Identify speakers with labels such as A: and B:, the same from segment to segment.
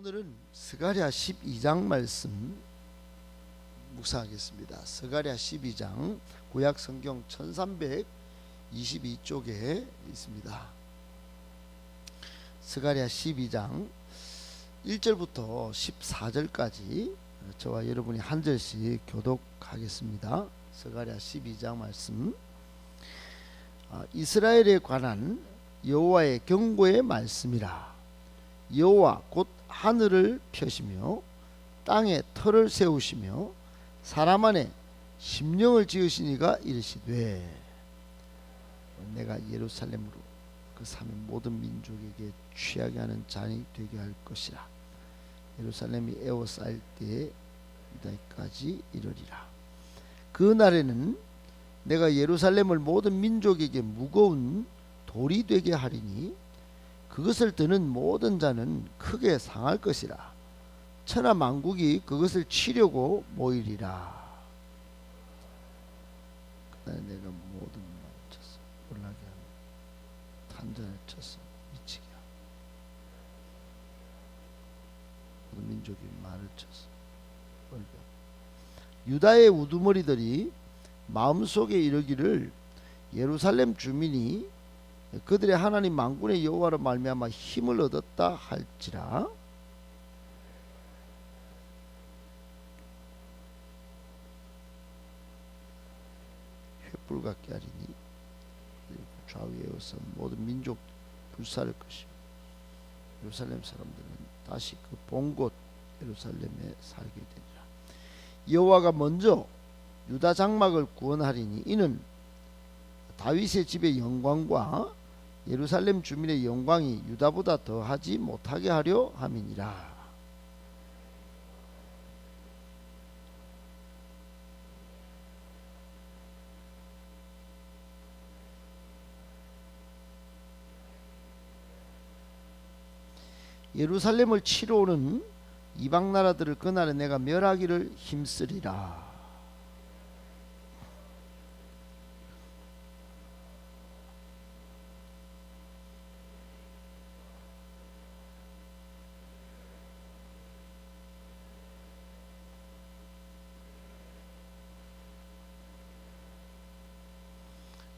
A: 오늘은 스가랴 12장 말씀 묵상하겠습니다. 스가랴 12장 구약 성경 1322쪽에 있습니다. 스가랴 12장 1절부터 14절까지 저와 여러분이 한 절씩 교독하겠습니다. 스가랴 12장 말씀. 이스라엘에 관한 여호와의 경고의 말씀이라. 여호와 곧 하늘을 펴시며 땅에 터를 세우시며 사람 안에 심령을 지으시니가 이르시되 내가 예루살렘으로 그 사는 모든 민족에게 취하게 하는 잔이 되게 할 것이라. 예루살렘이 에워싸일 때에 유다까지 이르리라. 그 날에는 내가 예루살렘을 모든 민족에게 무거운 돌이 되게 하리니 그것을 드는 모든 자는 크게 상할 것이라. 천하 만국이 그것을 치려고 모이리라. 그날에 내가 모든 말을 쳤어. 올라게 하며 탄전을 쳤어. 미치게 하고 모든 민족이 말을 쳤어. 얼벼. 유다의 우두머리들이 마음속에 이르기를 예루살렘 주민이 그들의 하나님 만군의 여호와로 말미암아 힘을 얻었다 할지라. 횃불 같게 하리니 좌우에 어선 모든 민족 불사를 것이요 예루살렘 사람들은 다시 그 본 곳 예루살렘에 살게 되리라. 여호와가 먼저 유다 장막을 구원하리니 이는 다윗의 집의 영광과 예루살렘 주민의 영광이 유다보다 더하지 못하게 하려 함이니라. 예루살렘을 치러 오는 이방 나라들을 그날에 내가 멸하기를 힘쓰리라.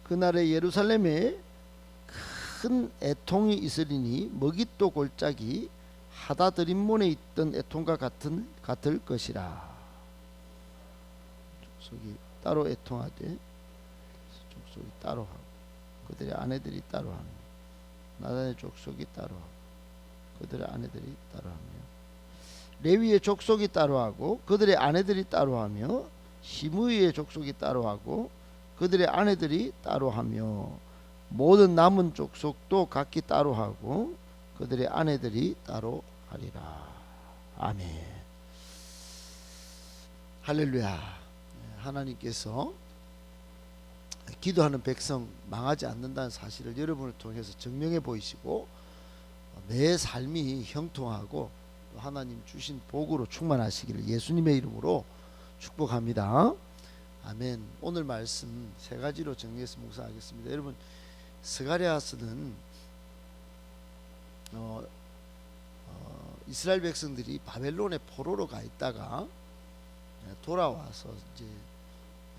A: 그날에 예루살렘에 큰 애통이 있으리니 먹잇도 골짜기 하다드림몬에 있던 애통과 같을 것이라. 족속이 따로 애통하되 족속이 따로 하고 그들의 아내들이 따로 하며 나단의 족속이 따로 하고 그들의 아내들이 따로 하며 레위의 족속이 따로 하고 그들의 아내들이 따로 하며 시므이의 족속이 따로 하고 그들의 아내들이 따로 하며 모든 남은 족속도 각기 따로 하고 그들의 아내들이 따로 하리라. 아멘. 할렐루야. 하나님께서 기도하는 백성 망하지 않는다는 사실을 여러분을 통해서 증명해 보이시고 내 삶이 형통하고 하나님 주신 복으로 충만하시기를 예수님의 이름으로 축복합니다. 아멘. 오늘 말씀 세 가지로 정리해서 묵상하겠습니다. 여러분, 스가랴서는 이스라엘 백성들이 바벨론의 포로로 가 있다가 돌아와서 이제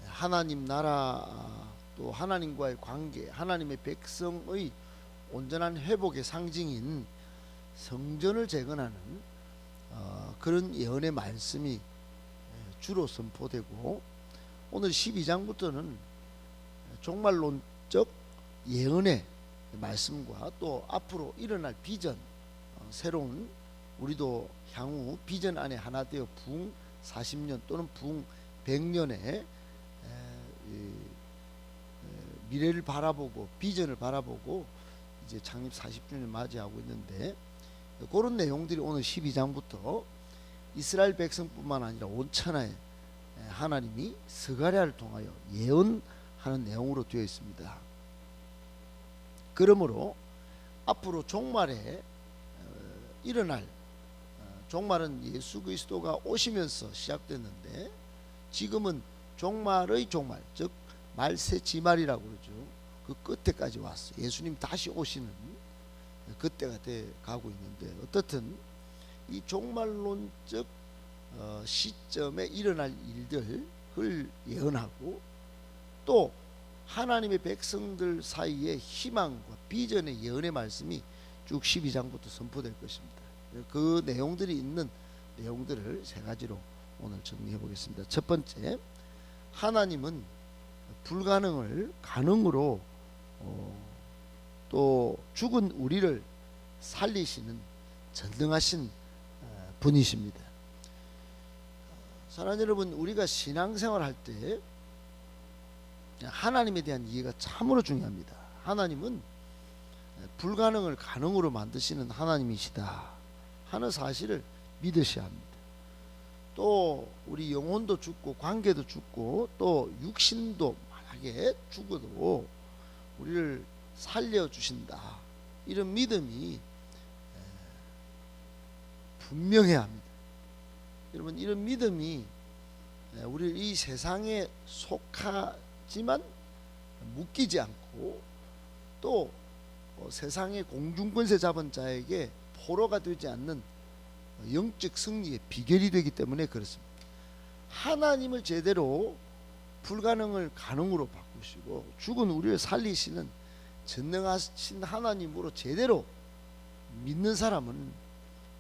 A: 하나님 나라 또 하나님과의 관계, 하나님의 백성의 온전한 회복의 상징인 성전을 재건하는 그런 예언의 말씀이 주로 선포되고 오늘 12장부터는 종말론적 예언의 말씀과 또 앞으로 일어날 비전, 새로운 우리도 향후 비전 안에 하나 되어 부흥 40년 또는 부흥 100년의 미래를 바라보고 비전을 바라보고 이제 창립 40주년 맞이하고 있는데 그런 내용들이 오늘 12장부터 이스라엘 백성뿐만 아니라 온 천하에 하나님이 스가랴를 통하여 예언하는 내용으로 되어 있습니다. 그러므로 앞으로 종말에 일어날 종말은 예수 그리스도가 오시면서 시작됐는데 지금은 종말의 종말, 즉 말세지말이라고 그러죠. 그 끝에까지 왔어. 예수님 다시 오시는 그때가 돼 가고 있는데 어떻든 이 종말론적 시점에 일어날 일들을 예언하고 또 하나님의 백성들 사이에 희망과 비전의 예언의 말씀이 쭉 12장부터 선포될 것입니다. 그 내용들이 있는 내용들을 세 가지로 오늘 정리해 보겠습니다. 첫 번째, 하나님은 불가능을 가능으로 또 죽은 우리를 살리시는 전능하신 분이십니다. 사랑하는 여러분, 우리가 신앙생활 할 때 하나님에 대한 이해가 참으로 중요합니다. 하나님은 불가능을 가능으로 만드시는 하나님이시다 하는 사실을 믿으셔야 합니다. 또 우리 영혼도 죽고 관계도 죽고 또 육신도 만약에 죽어도 우리를 살려주신다, 이런 믿음이 분명해야 합니다. 여러분, 이런 믿음이 우리를 이 세상에 속하지만 묶이지 않고 또 세상의 공중권세 잡은 자에게 포로가 되지 않는 영적 승리의 비결이 되기 때문에 그렇습니다. 하나님을 제대로 불가능을 가능으로 바꾸시고 죽은 우리를 살리시는 전능하신 하나님으로 제대로 믿는 사람은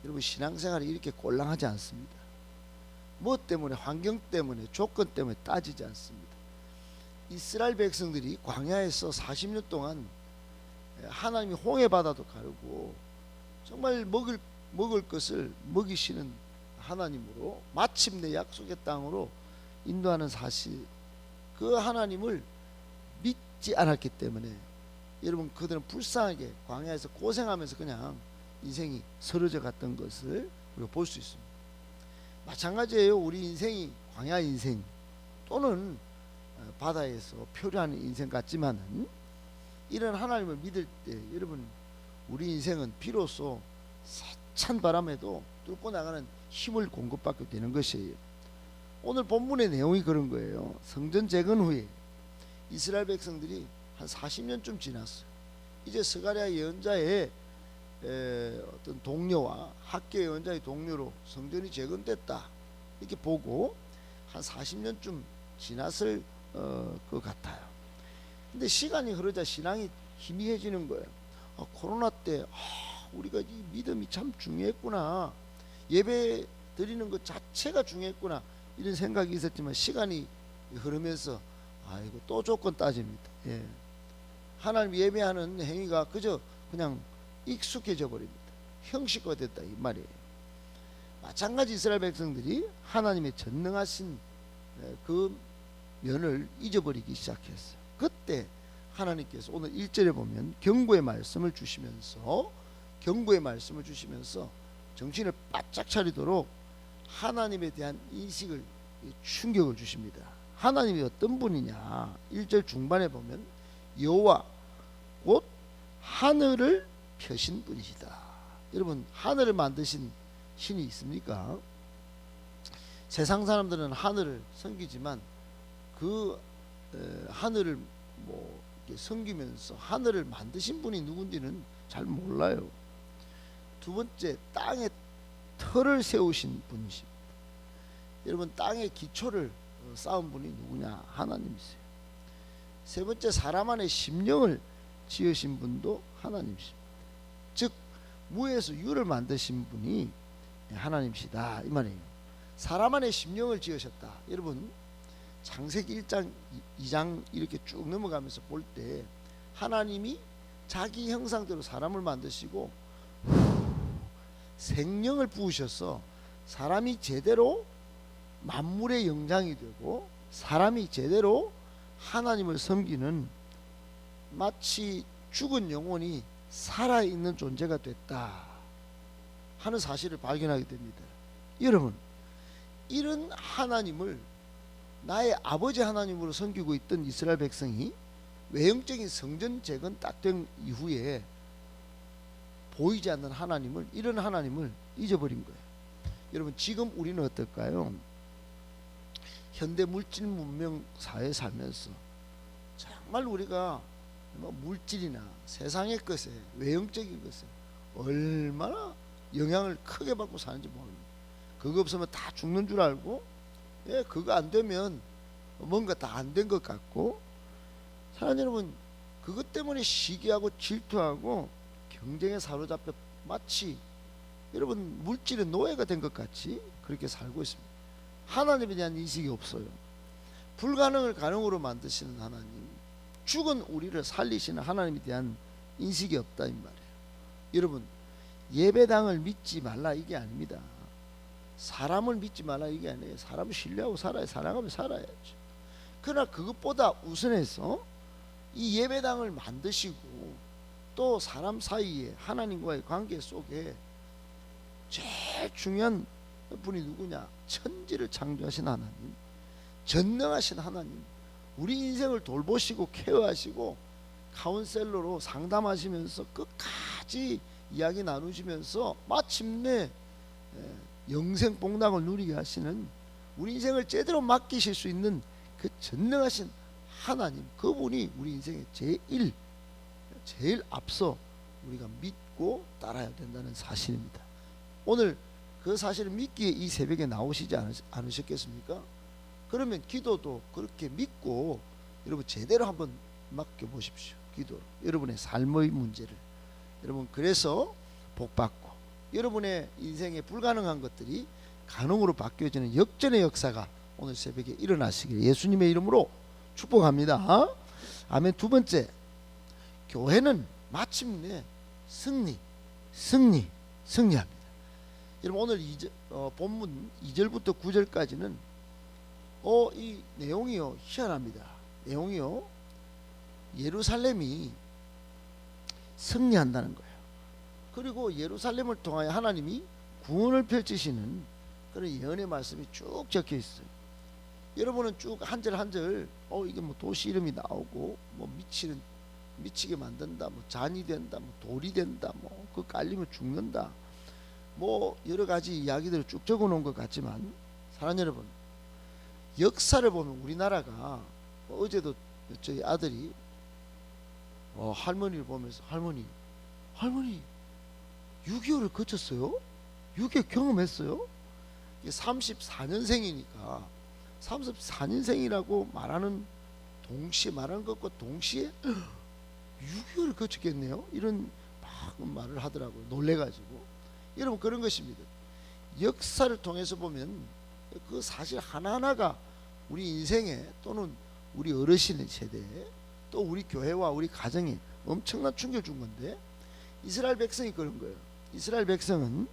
A: 여러분 신앙생활이 이렇게 꼴랑하지 않습니다. 뭐 때문에, 환경 때문에, 조건 때문에 따지지 않습니다. 이스라엘 백성들이 광야에서 40년 동안 하나님이 홍해 바다도 가르고 정말 먹을 것을 먹이시는 하나님으로 마침내 약속의 땅으로 인도하는 사실, 그 하나님을 믿지 않았기 때문에 여러분 그들은 불쌍하게 광야에서 고생하면서 그냥 인생이 서러져 갔던 것을 우리가 볼 수 있습니다. 마찬가지예요. 우리 인생이 광야 인생 또는 바다에서 표류하는 인생 같지만은 이런 하나님을 믿을 때 여러분 우리 인생은 비로소 찬 바람에도 뚫고 나가는 힘을 공급받게 되는 것이에요. 오늘 본문의 내용이 그런 거예요. 성전 재건 후에 이스라엘 백성들이 한 40년쯤 지났어요. 이제 스가랴 예언자의 어떤 동료와 학교 예언자의 동료로 성전이 재건됐다 이렇게 보고 한 40년쯤 지났을 것 같아요. 근데 시간이 흐르자 신앙이 희미해지는 거예요. 코로나 때 우리가 이 믿음이 참 중요했구나, 예배 드리는 것 자체가 중요했구나, 이런 생각이 있었지만 시간이 흐르면서 아이고 또 조건 따집니다. 하나님 예배하는 행위가 그저 그냥 익숙해져 버립니다. 형식화됐다 이 말이에요. 마찬가지 이스라엘 백성들이 하나님의 전능하신 그 면을 잊어버리기 시작했어요. 그때 하나님께서 오늘 1절에 보면 경고의 말씀을 주시면서 정신을 바짝 차리도록 하나님에 대한 인식을 충격을 주십니다. 하나님이 어떤 분이냐, 1절 중반에 보면 여호와 곧 하늘을 펴신 분이시다. 여러분 하늘을 만드신 신이 있습니까? 세상 사람들은 하늘을 섬기지만 그 하늘을 섬기면서 하늘을 만드신 분이 누군지는 잘 몰라요. 두 번째, 땅에 터를 세우신 분이십니다. 여러분 땅의 기초를 쌓은 분이 누구냐? 하나님이세요. 세 번째, 사람 안에 심령을 지으신 분도 하나님이십니다. 즉 무에서 유를 만드신 분이 하나님이시다 이 말이에요. 사람 안에 심령을 지으셨다. 여러분 창세기 1장 2장 이렇게 쭉 넘어가면서 볼 때 하나님이 자기 형상대로 사람을 만드시고 생명을 부으셔서 사람이 제대로 만물의 영장이 되고 사람이 제대로 하나님을 섬기는 마치 죽은 영혼이 살아있는 존재가 됐다 하는 사실을 발견하게 됩니다. 여러분 이런 하나님을 나의 아버지 하나님으로 섬기고 있던 이스라엘 백성이 외형적인 성전 재건 딱 된 이후에 보이지 않는 하나님을, 이런 하나님을 잊어버린 거예요. 여러분 지금 우리는 어떨까요? 현대 물질 문명 사회에 살면서 정말 우리가 물질이나 세상의 것에, 외형적인 것에 얼마나 영향을 크게 받고 사는지 모릅니다. 그거 없으면 다 죽는 줄 알고, 그거 안 되면 뭔가 다 안 된 것 같고, 사랑하는 여러분, 그것 때문에 시기하고 질투하고 경쟁에 사로잡혀 마치 여러분 물질의 노예가 된 것 같이 그렇게 살고 있습니다. 하나님에 대한 인식이 없어요. 불가능을 가능으로 만드시는 하나님, 죽은 우리를 살리시는 하나님에 대한 인식이 없다 이 말이에요. 여러분, 예배당을 믿지 말라 이게 아닙니다. 사람을 믿지 말라 이게 아니에요. 사람을 신뢰하고 살아야, 사랑하며 살아야죠. 그러나 그것보다 우선해서 이 예배당을 만드시고 또 사람 사이에 하나님과의 관계 속에 제일 중요한 분이 누구냐? 천지를 창조하신 하나님, 전능하신 하나님, 우리 인생을 돌보시고 케어하시고 카운셀러로 상담하시면서 끝까지 이야기 나누시면서 마침내 영생 복락을 누리게 하시는, 우리 인생을 제대로 맡기실 수 있는 그 전능하신 하나님, 그분이 우리 인생의 제일 앞서 우리가 믿고 따라야 된다는 사실입니다. 오늘 그 사실을 믿기에 이 새벽에 나오시지 않으셨겠습니까? 그러면 기도도 그렇게 믿고 여러분 제대로 한번 맡겨보십시오. 기도로 여러분의 삶의 문제를, 여러분 그래서 복받고 여러분의 인생에 불가능한 것들이 가능으로 바뀌어지는 역전의 역사가 오늘 새벽에 일어나시길 예수님의 이름으로 축복합니다. 아멘. 두 번째, 교회는 마침내 승리합니다. 여러분 오늘 본문 2절부터 9절까지는 이 내용이요 희한합니다. 내용이요, 예루살렘이 승리한다는 거예요. 그리고 예루살렘을 통하여 하나님이 구원을 펼치시는 그런 예언의 말씀이 쭉 적혀 있어요. 여러분은 쭉 한 절 한 절 이게 뭐 도시 이름이 나오고 뭐 미치게 만든다, 뭐 잔이 된다, 뭐 돌이 된다, 뭐 그 깔리면 죽는다, 뭐 여러 가지 이야기들을 쭉 적어 놓은 것 같지만, 사랑하는 여러분, 역사를 보면 우리나라가 어제도 저희 아들이 할머니를 보면서 할머니 6.25를 거쳤어요? 6.25 경험했어요? 이게 34년생이니까 34년생이라고 말하는 동시에 말하는 것과 동시에 6.25를 거쳤겠네요? 이런 막 말을 하더라고요. 놀래가지고. 여러분 그런 것입니다. 역사를 통해서 보면 그 사실 하나하나가 우리 인생에 또는 우리 어르신의 세대에 또 우리 교회와 우리 가정에 엄청난 충격을 준 건데, 이스라엘 백성이 그런 거예요. 이스라엘 백성은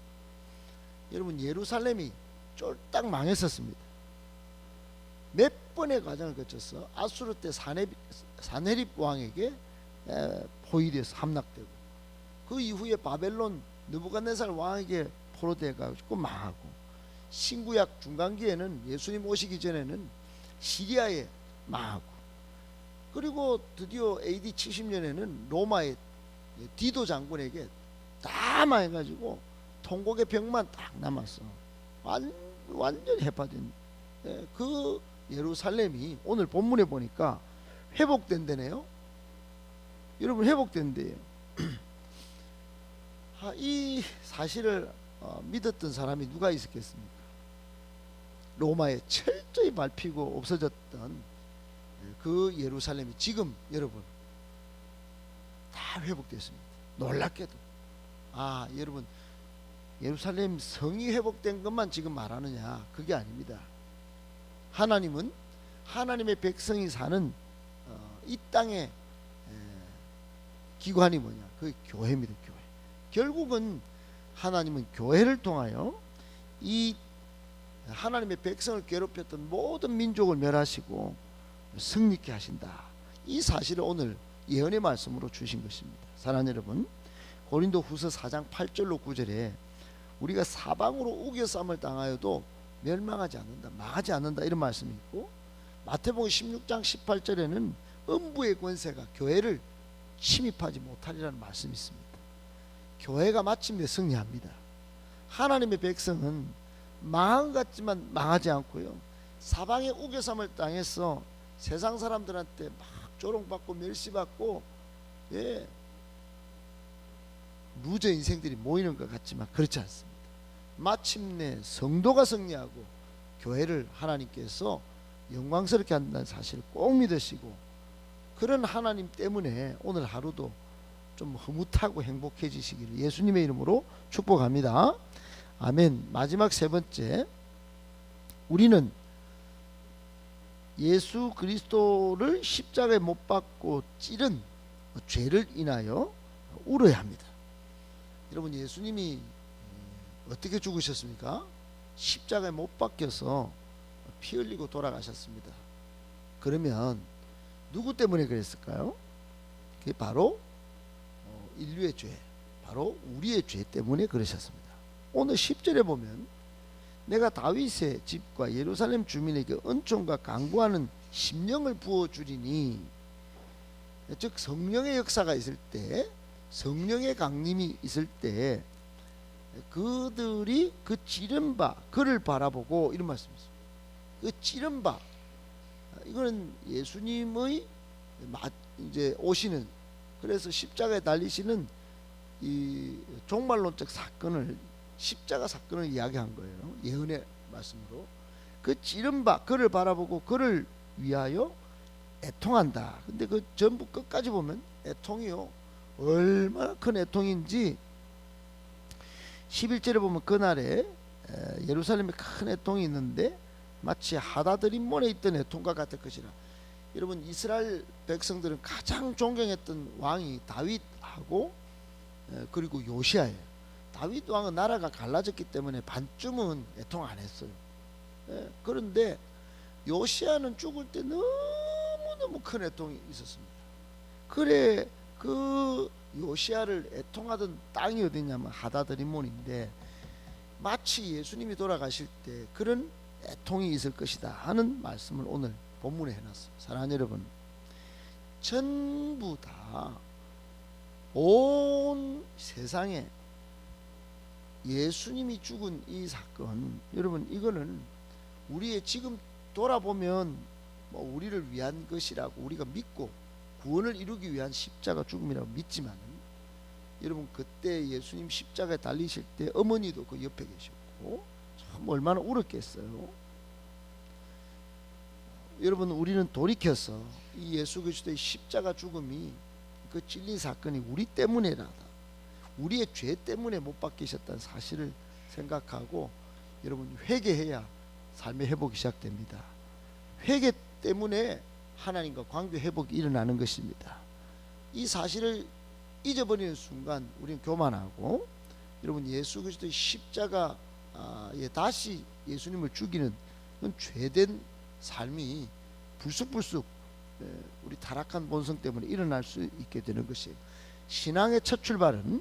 A: 여러분 예루살렘이 쫄딱 망했었습니다. 몇 번의 과정을 거쳐서 아수르 때 사네립 왕에게 포위돼서 함락되고, 그 이후에 바벨론 느부갓네살 왕에게 포로돼 가지고 망하고, 신구약 중간기에는 예수님 오시기 전에는 시리아에 망하고, 그리고 드디어 AD 70년에는 로마의 디도 장군에게 다 망해가지고 통곡의 벽만 딱 남았어. 완전히 해파된 그 예루살렘이 오늘 본문에 보니까 회복된대네요. 여러분 회복된대요. 이 사실을 믿었던 사람이 누가 있었겠습니까? 로마에 철저히 밟히고 없어졌던 그 예루살렘이 지금 여러분 다 회복됐습니다. 놀랍게도 여러분 예루살렘 성이 회복된 것만 지금 말하느냐, 그게 아닙니다. 하나님은 하나님의 백성이 사는 이 땅의 기관이 뭐냐, 그 교회입니다. 교회. 결국은 하나님은 교회를 통하여 이 하나님의 백성을 괴롭혔던 모든 민족을 멸하시고 승리케 하신다. 이 사실을 오늘 예언의 말씀으로 주신 것입니다. 사랑하는 여러분, 고린도 후서 4장 8절로 9절에 우리가 사방으로 우겨쌈을 당하여도 멸망하지 않는다, 망하지 않는다, 이런 말씀이 있고, 마태복음 16장 18절에는 음부의 권세가 교회를 침입하지 못하리라는 말씀이 있습니다. 교회가 마침내 승리합니다. 하나님의 백성은 망한 것 같지만 망하지 않고요, 사방에 우겨쌈을 당해서 세상 사람들한테 막 조롱받고 멸시받고 루저 인생들이 모이는 것 같지만 그렇지 않습니다. 마침내 성도가 승리하고 교회를 하나님께서 영광스럽게 한다는 사실을 꼭 믿으시고, 그런 하나님 때문에 오늘 하루도 좀 흐뭇하고 행복해지시기를 예수님의 이름으로 축복합니다. 아멘. 마지막 세 번째, 우리는 예수 그리스도를 십자가에 못 박고 찌른 죄를 인하여 울어야 합니다. 여러분, 예수님이 어떻게 죽으셨습니까? 십자가에 못 박혀서 피 흘리고 돌아가셨습니다. 그러면 누구 때문에 그랬을까요? 그게 바로 인류의 죄, 바로 우리의 죄 때문에 그러셨습니다. 오늘 10절에 보면 내가 다윗의 집과 예루살렘 주민에게 은총과 강구하는 심령을 부어주리니, 즉 성령의 역사가 있을 때, 성령의 강림이 있을 때 그들이 그 찌른 바 그를 바라보고, 이런 말씀이죠. 그 찌른 바, 이거는 예수님의 이제 오시는, 그래서 십자가에 달리시는 이 종말론적 사건을, 십자가 사건을 이야기한 거예요. 예언의 말씀으로. 그 찌른 바 그를 바라보고 그를 위하여 애통한다. 근데 그 전부 끝까지 보면 애통이요, 얼마나 큰 애통인지 11절에 보면 그날에 예루살렘에 큰 애통이 있는데 마치 하다드림몬에 있던 애통과 같을 것이라. 여러분, 이스라엘 백성들은 가장 존경했던 왕이 다윗하고 그리고 요시아예요. 다윗 왕은 나라가 갈라졌기 때문에 반쯤은 애통 안 했어요. 그런데 요시아는 죽을 때 너무너무 큰 애통이 있었습니다. 그래, 그 요시아를 애통하던 땅이 어디냐면 하다드림몬인데, 마치 예수님이 돌아가실 때 그런 애통이 있을 것이다 하는 말씀을 오늘 본문에 해놨어요. 사랑하는 여러분, 전부 다 온 세상에 예수님이 죽은 이 사건, 여러분, 이거는 우리의 지금 돌아보면 뭐 우리를 위한 것이라고 우리가 믿고 구원을 이루기 위한 십자가 죽음이라고 믿지만, 여러분, 그때 예수님 십자가에 달리실 때 어머니도 그 옆에 계셨고 참 얼마나 울었겠어요. 여러분, 우리는 돌이켜서 이 예수 그리스도의 십자가 죽음이, 그 찔린 사건이 우리 때문에라다, 우리의 죄 때문에 못 박히셨다는 사실을 생각하고 여러분 회개해야 삶의 회복이 시작됩니다. 회개 때문에 하나님과 관계 회복이 일어나는 것입니다. 이 사실을 잊어버리는 순간 우리는 교만하고, 여러분, 예수 그리스도의 십자가에 다시 예수님을 죽이는 그런 죄된 삶이 불쑥불쑥 우리 타락한 본성 때문에 일어날 수 있게 되는 것이에요. 신앙의 첫 출발은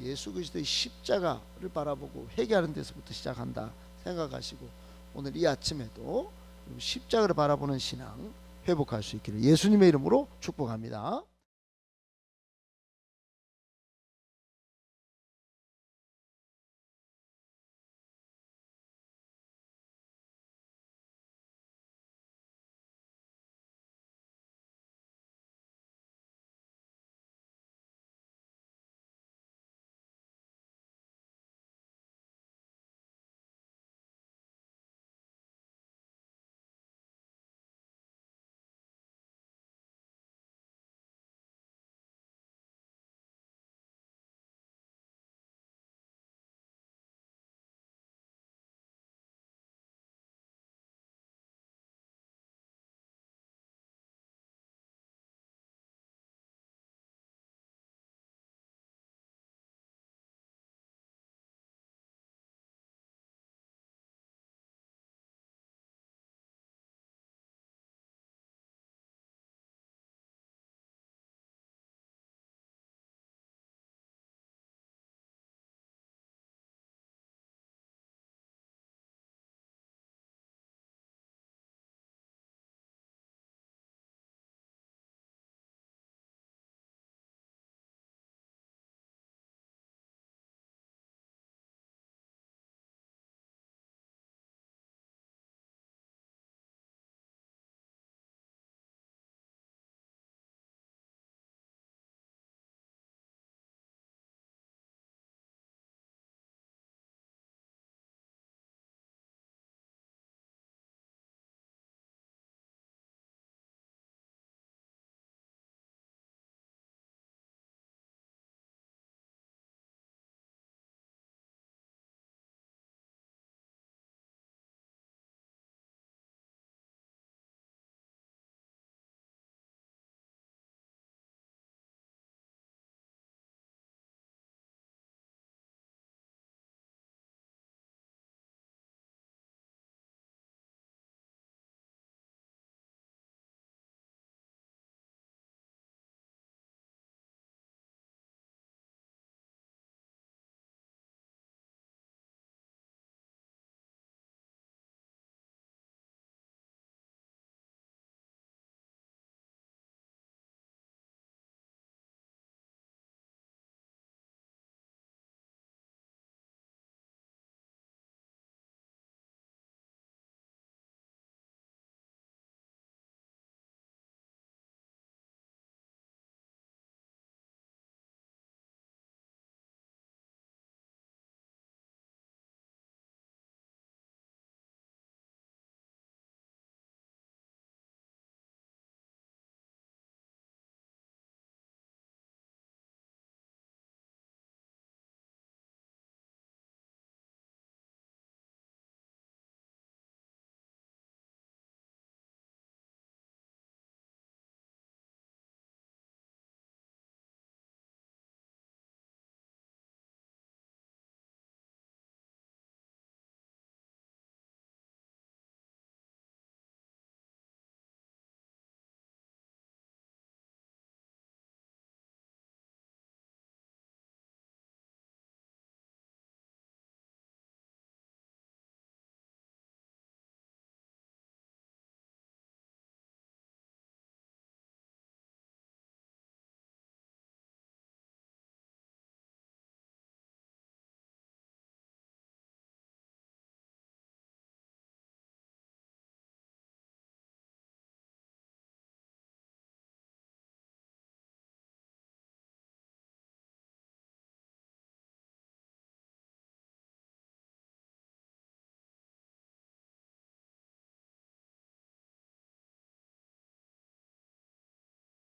A: 예수 그리스도의 십자가를 바라보고 회개하는 데서부터 시작한다 생각하시고, 오늘 이 아침에도 십자가를 바라보는 신앙 회복할 수 있기를 예수님의 이름으로 축복합니다.